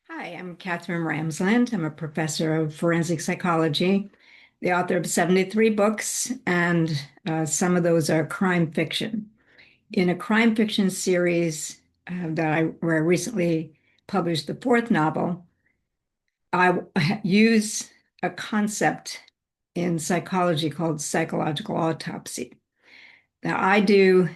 Hi, I'm Katherine Ramsland. I'm a professor of forensic psychology, the author of 73 books, and some of those are crime fiction. In a crime fiction series where I recently published the fourth novel, I use a concept in psychology called psychological autopsy. Now, I do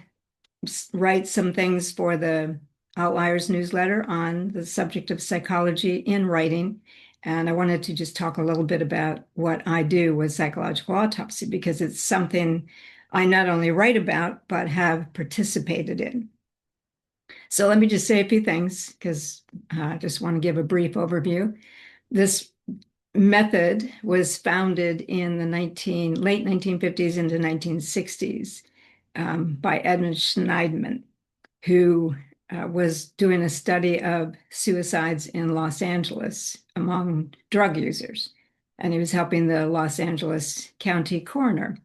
write some things for the Outliers newsletter on the subject of psychology in writing. And I wanted to just talk a little bit about what I do with psychological autopsy because it's something I not only write about, but have participated in. So let me just say a few things because I just want to give a brief overview. This method was founded in the late 1950s into 1960s by Edmund Schneidman, who was doing a study of suicides in Los Angeles among drug users. And he was helping the Los Angeles County coroner.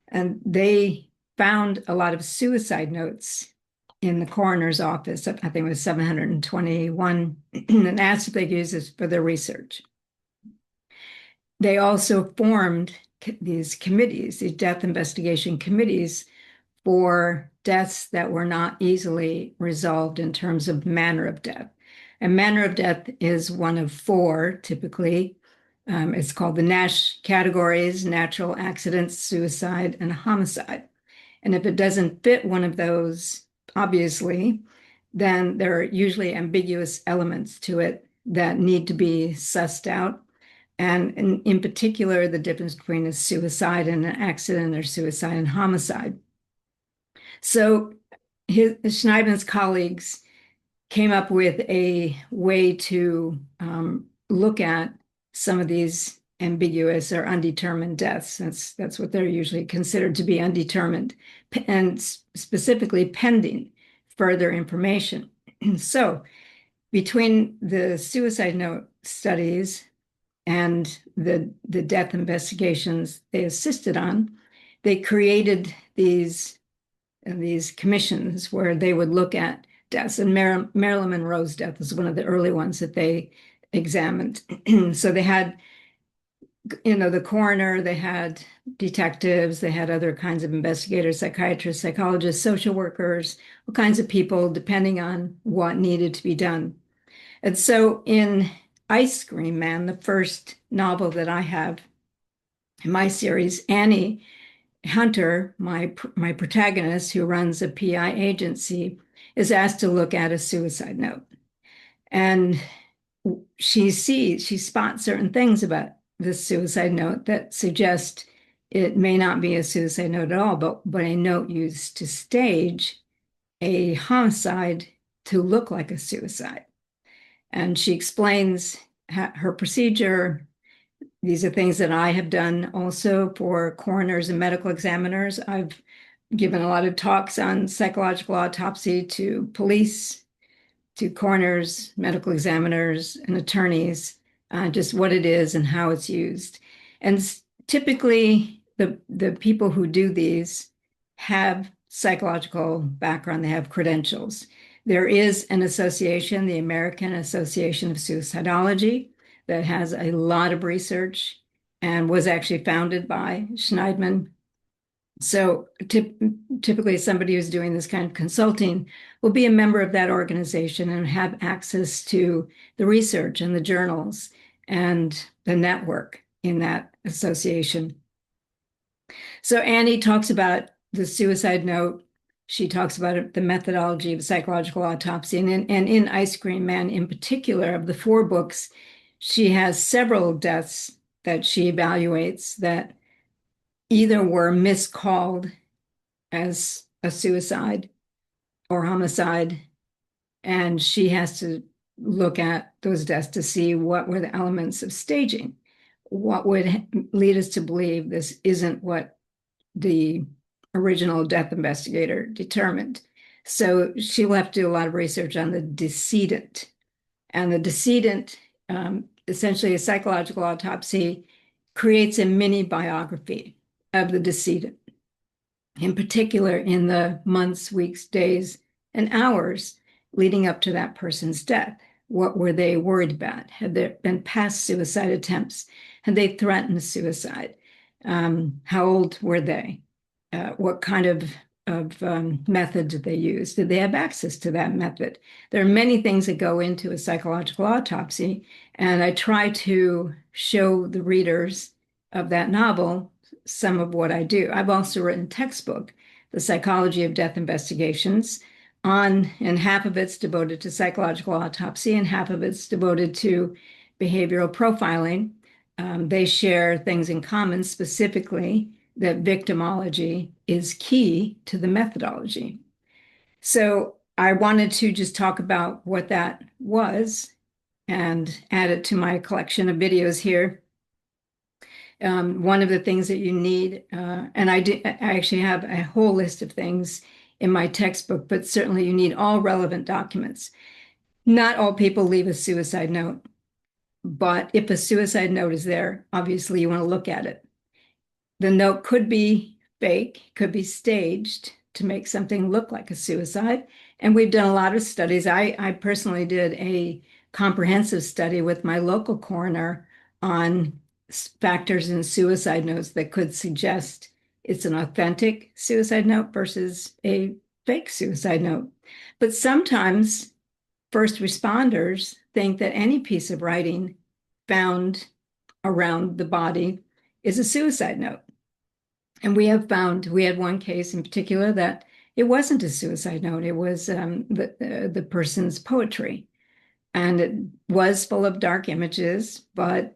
And they found a lot of suicide notes in the coroner's office. I think it was 721, and asked if they could use this for their research. They also formed these committees, these death investigation committees, for deaths that were not easily resolved in terms of manner of death. And manner of death is one of four, typically. It's called the Nash categories: natural accidents, suicide, and homicide. And if it doesn't fit one of those, obviously, then there are usually ambiguous elements to it that need to be sussed out. And in particular, the difference between a suicide and an accident, or suicide and homicide. So Schneidman's colleagues came up with a way to look at some of these ambiguous or undetermined deaths. That's what they're usually considered to be, undetermined, and specifically pending further information. So between the suicide note studies and the death investigations they assisted on, they created these commissions where they would look at deaths. And Marilyn Monroe's death was one of the early ones that they examined. So they had, the coroner, they had detectives, they had other kinds of investigators, psychiatrists, psychologists, social workers, all kinds of people, depending on what needed to be done. And so in Ice Cream Man, the first novel that I have in my series, Annie Hunter, my protagonist, who runs a PI agency, is asked to look at a suicide note. And she spots certain things about this suicide note that suggest it may not be a suicide note at all, but a note used to stage a homicide to look like a suicide. And she explains her procedure. These are things that I have done also for coroners and medical examiners. I've given a lot of talks on psychological autopsy to police, to coroners, medical examiners, and attorneys, just what it is and how it's used. And typically, the people who do these have psychological background, they have credentials. There is an association, the American Association of Suicidology, that has a lot of research and was actually founded by Schneidman. So typically somebody who's doing this kind of consulting will be a member of that organization and have access to the research and the journals and the network in that association. So Annie talks about the suicide note. She talks about the methodology of psychological autopsy. And in Ice Cream Man, in particular, of the four books, she has several deaths that she evaluates that either were miscalled as a suicide or homicide. And she has to look at those deaths to see what were the elements of staging. What would lead us to believe this isn't what the original death investigator determined. So she will have to do a lot of research on the decedent. And the decedent, essentially a psychological autopsy, creates a mini biography of the decedent, in particular in the months, weeks, days, and hours leading up to that person's death. What were they worried about? Had there been past suicide attempts? Had they threatened suicide? How old were they? What kind of method did they use? Did they have access to that method? There are many things that go into a psychological autopsy, and I try to show the readers of that novel some of what I do. I've also written a textbook, The Psychology of Death Investigations, and half of it's devoted to psychological autopsy and half of it's devoted to behavioral profiling. They share things in common, specifically that victimology is key to the methodology. So I wanted to just talk about what that was and add it to my collection of videos here. One of the things that you need, and I actually have a whole list of things in my textbook, but certainly you need all relevant documents. Not all people leave a suicide note, but if a suicide note is there, obviously you want to look at it. The note could be fake, could be staged to make something look like a suicide. And we've done a lot of studies. I personally did a comprehensive study with my local coroner on factors in suicide notes that could suggest it's an authentic suicide note versus a fake suicide note. But sometimes first responders think that any piece of writing found around the body is a suicide note. And we had one case in particular that it wasn't a suicide note. It was the person's poetry. And it was full of dark images, but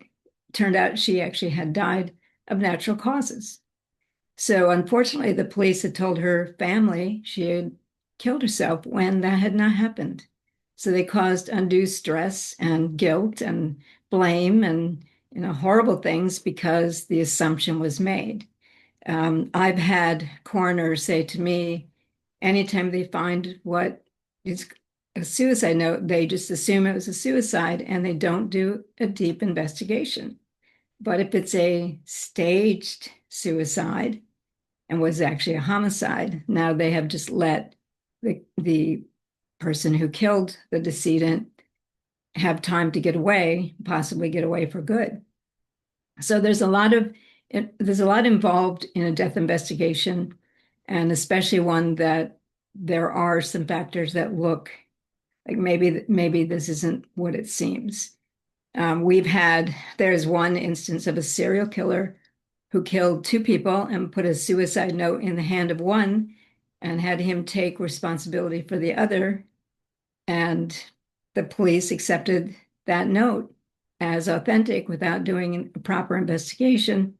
turned out she actually had died of natural causes. So unfortunately, the police had told her family she had killed herself when that had not happened. So they caused undue stress and guilt and blame and horrible things because the assumption was made. I've had coroners say to me, anytime they find what is a suicide note, they just assume it was a suicide and they don't do a deep investigation. But if it's a staged suicide and was actually a homicide, now they have just let the person who killed the decedent have time to get away, possibly get away for good. So there's a lot involved in a death investigation, and especially one that there are some factors that look like maybe this isn't what it seems. There's one instance of a serial killer who killed two people and put a suicide note in the hand of one and had him take responsibility for the other. And the police accepted that note as authentic without doing a proper investigation.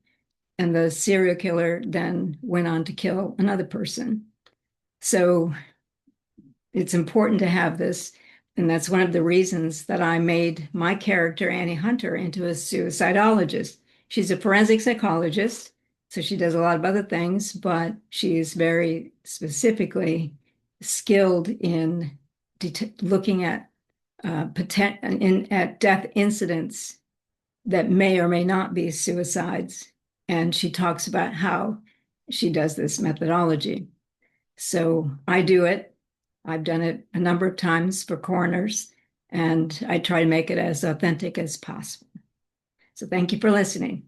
And the serial killer then went on to kill another person. So it's important to have this. And that's one of the reasons that I made my character, Annie Hunter, into a suicidologist. She's a forensic psychologist, so she does a lot of other things, but she's very specifically skilled in looking at death incidents that may or may not be suicides. And she talks about how she does this methodology. So I do it. I've done it a number of times for coroners, and I try to make it as authentic as possible. So thank you for listening.